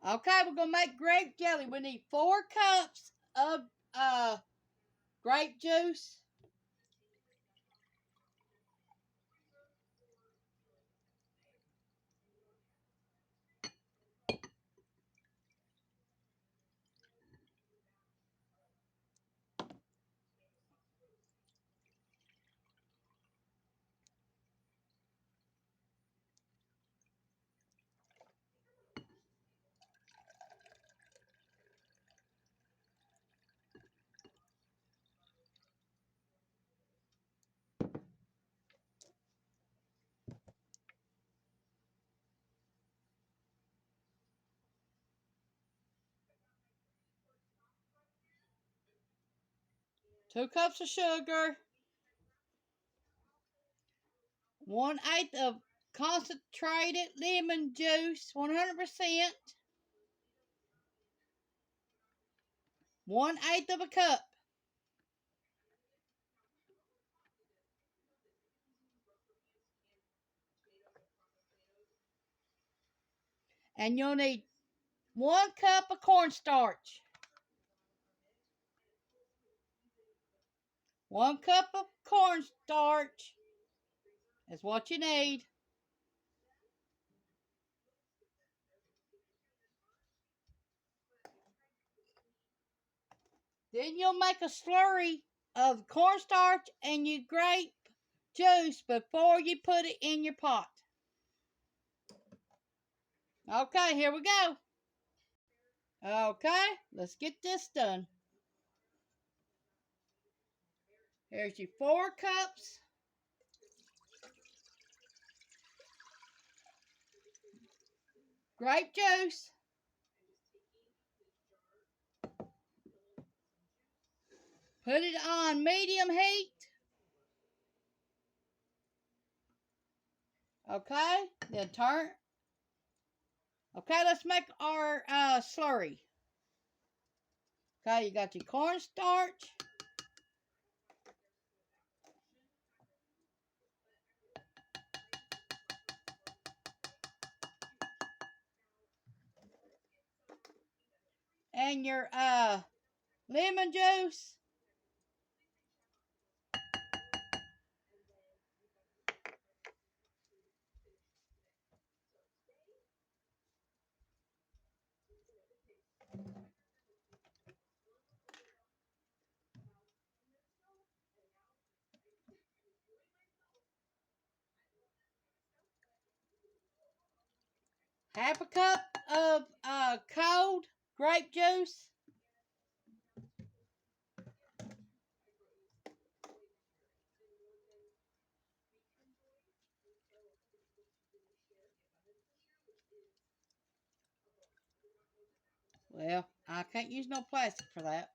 Okay, we're going to make grape jelly. We need 4 cups of grape juice. Two cups of sugar. 1/8 of concentrated lemon juice, 100%. 1/8 of a cup. And you'll need 1 cup of cornstarch. 1 cup of cornstarch is what you need. Then you'll make a slurry of cornstarch and your grape juice before you put it in your pot. Okay, here we go. Okay, let's get this done. Here's your 4 cups. Grape juice. Put it on medium heat. Okay, then turn. Okay, let's make our slurry. Okay, you got your cornstarch. And your lemon juice. Half a cup of cold grape juice. Well, I can't use no plastic for that.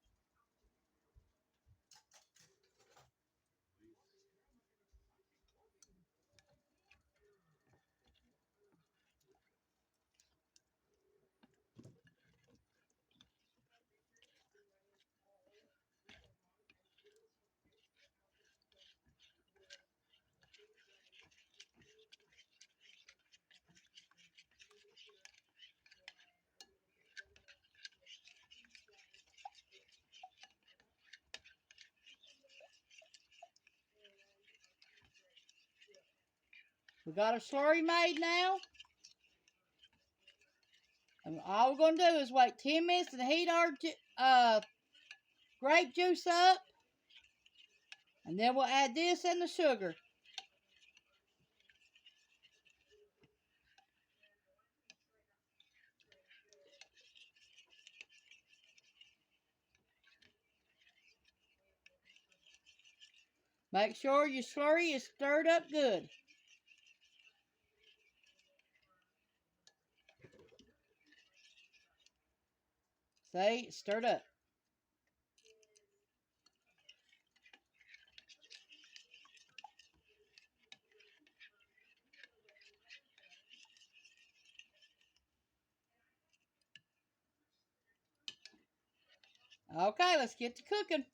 We got our slurry made now. And all we're going to do is wait 10 minutes to heat our grape juice up. And then we'll add this and the sugar. Make sure your slurry is stirred up good. See, it's stirred up. Okay, let's get to cooking.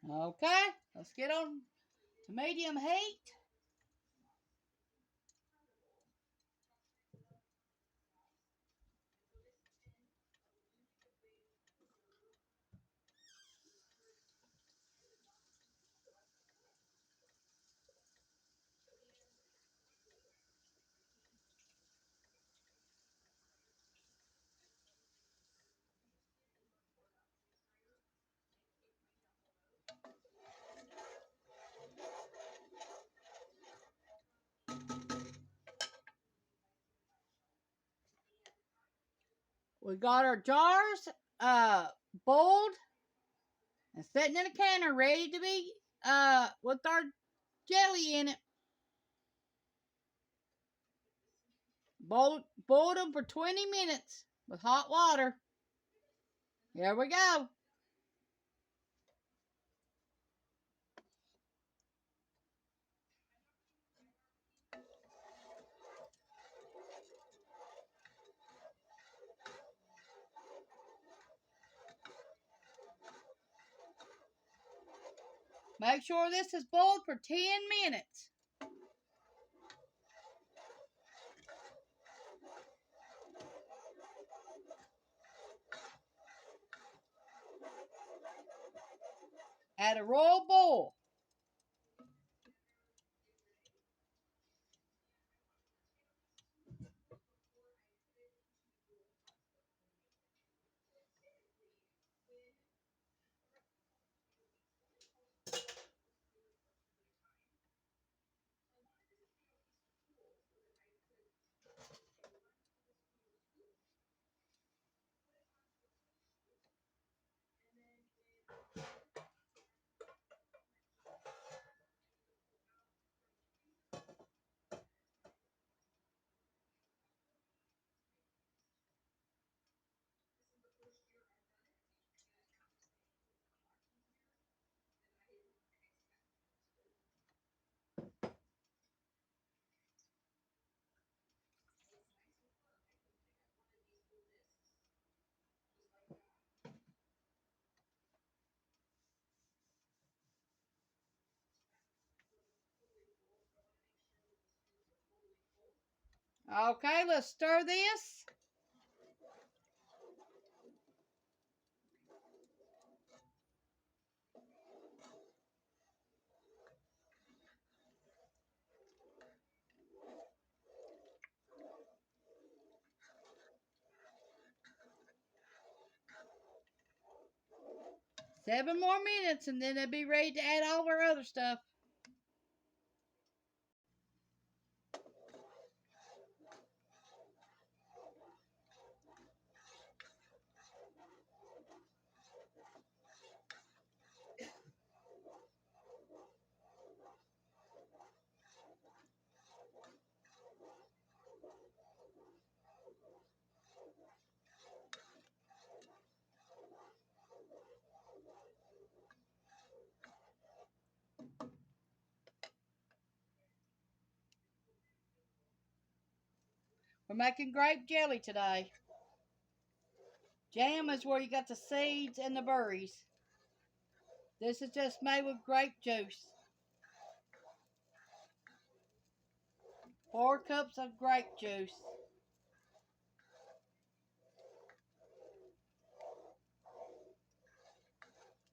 Okay, let's get on to medium heat. We got our jars boiled and sitting in a canner ready to be with our jelly in it. Boiled them for 20 minutes with hot water. Here we go. Make sure this is boiled for 10 minutes. At a royal boil. Okay, let's stir this. Seven more minutes and then it'll be ready to add all our other stuff. We're making grape jelly today. Jam is where you got the seeds and the berries. This is just made with grape juice. 4 cups of grape juice.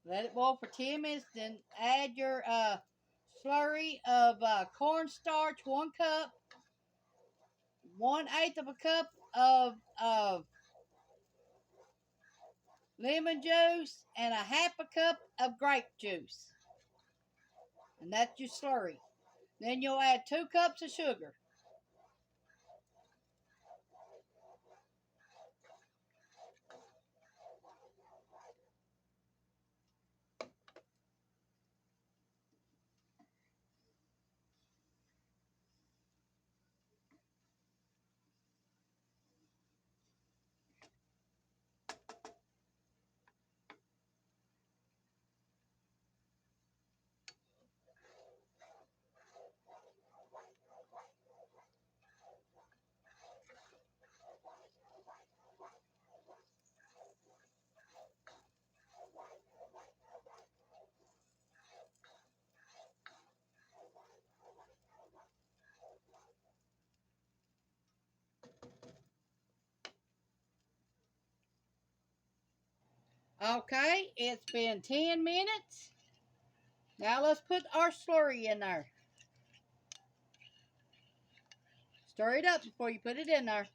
Let it boil for 10 minutes, then add your slurry of cornstarch, 1 cup, 1/8 of a cup of lemon juice, and 1/2 a cup of grape juice. And that's your slurry. Then you'll add 2 cups of sugar. Okay, it's been 10 minutes. Now let's put our slurry in there. Stir it up before you put it in there.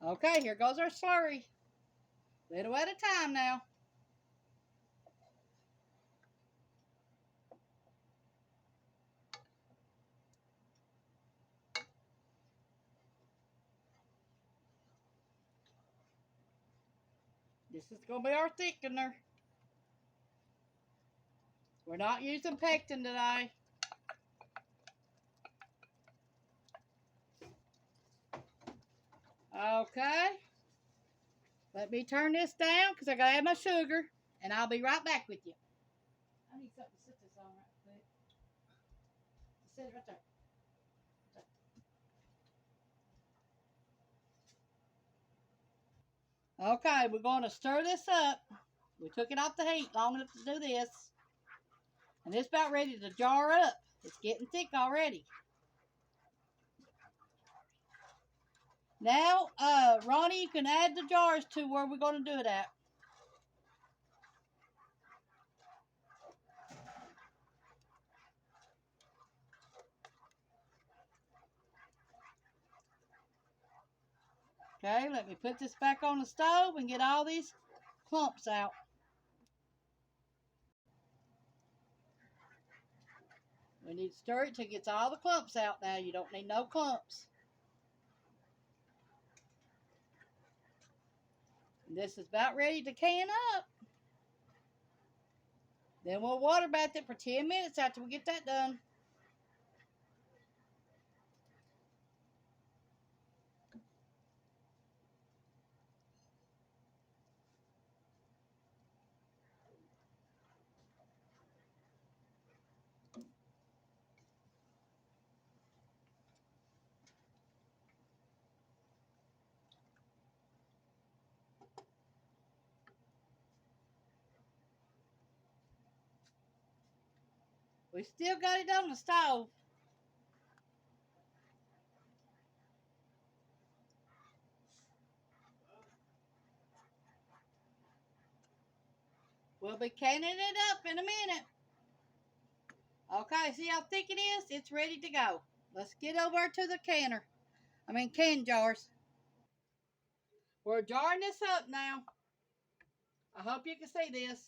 Okay, here goes our slurry. Little at a time now. This is going to be our thickener. We're not using pectin today. Okay. Let me turn this down because I got to add my sugar. And I'll be right back with you. I need something to sit this on right quick. Sit it right there. Okay, we're going to stir this up. We took it off the heat long enough to do this. And it's about ready to jar up. It's getting thick already. Now, Ronnie, you can add the jars to where we're going to do it at. Okay, let me put this back on the stove and get all these clumps out. We need to stir it till it gets all the clumps out now. You don't need no clumps. And this is about ready to can up. Then we'll water bath it for 10 minutes after we get that done. We still got it on the stove. We'll be canning it up in a minute. Okay, see how thick it is? It's ready to go. Let's get over to the can jars. We're jarring this up now. I hope you can see this.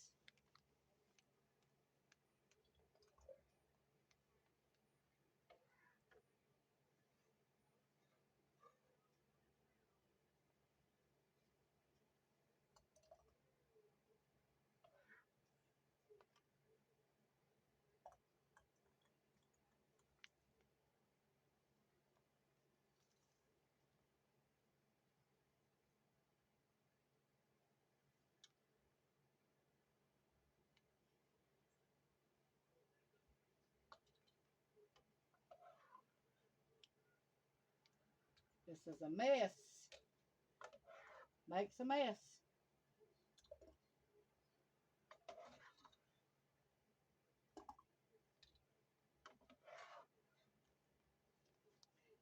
This is a mess. Makes a mess.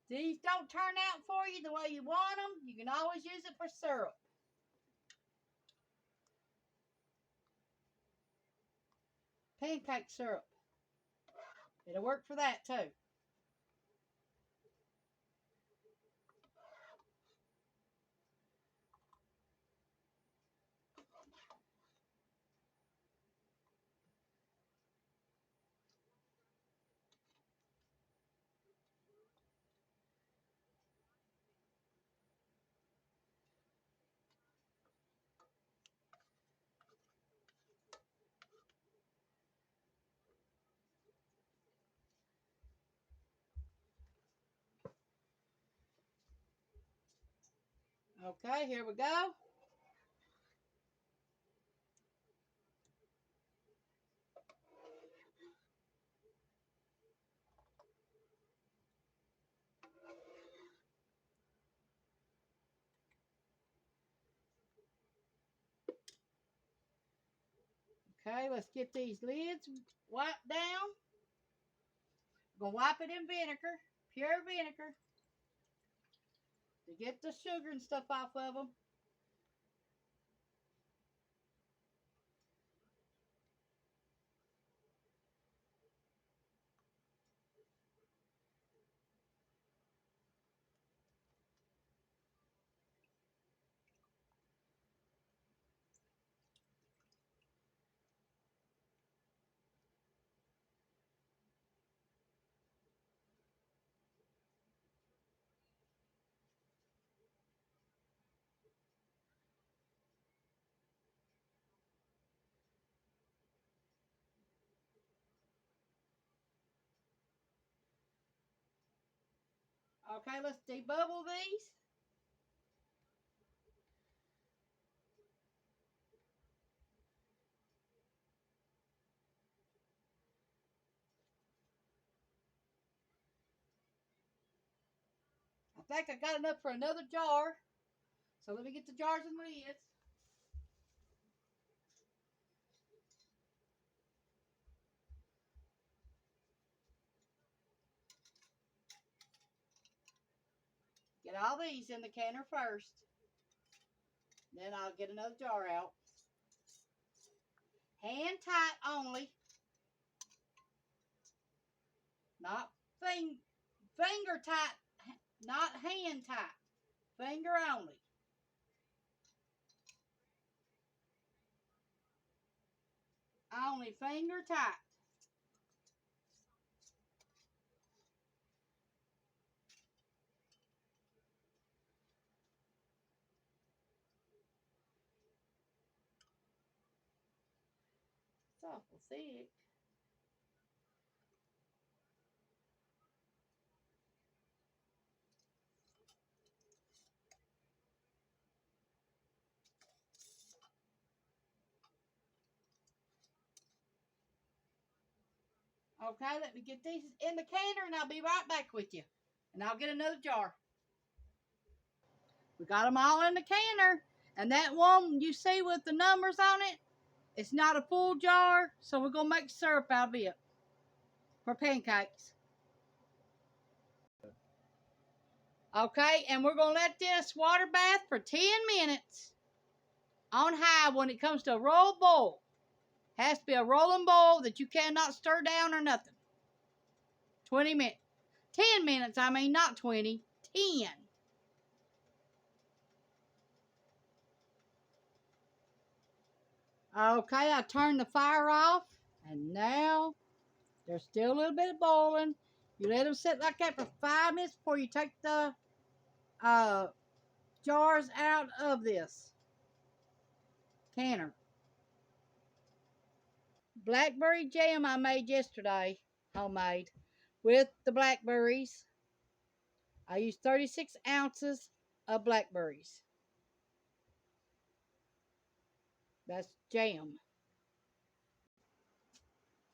These don't turn out for you the way you want them. You can always use it for syrup. Pancake syrup. It'll work for that too. Okay, here we go. Okay, let's get these lids wiped down. We're going to wipe it in vinegar, pure vinegar, to get the sugar and stuff off of them. Okay, let's debubble these. I think I got enough for another jar. So let me get the jars and lids. Get all these in the canner first. Then I'll get another jar out. Hand tight only. Not finger tight, not hand tight. Finger only. Only finger tight. It's awful thick. Okay, let me get these in the canner and I'll be right back with you. And I'll get another jar. We got them all in the canner. And that one you see with the numbers on it, it's not a full jar, so we're going to make syrup out of it for pancakes. Okay, and we're going to let this water bath for 10 minutes on high when it comes to a roll boil. Has to be a rolling boil that you cannot stir down or nothing. 20 minutes. 10 minutes, I mean, not 20. 10. Okay, I turned the fire off, and now there's still a little bit of boiling. You let them sit like that for 5 minutes before you take the jars out of this canner. Blackberry jam I made yesterday, homemade, with the blackberries. I used 36 ounces of blackberries. That's jam.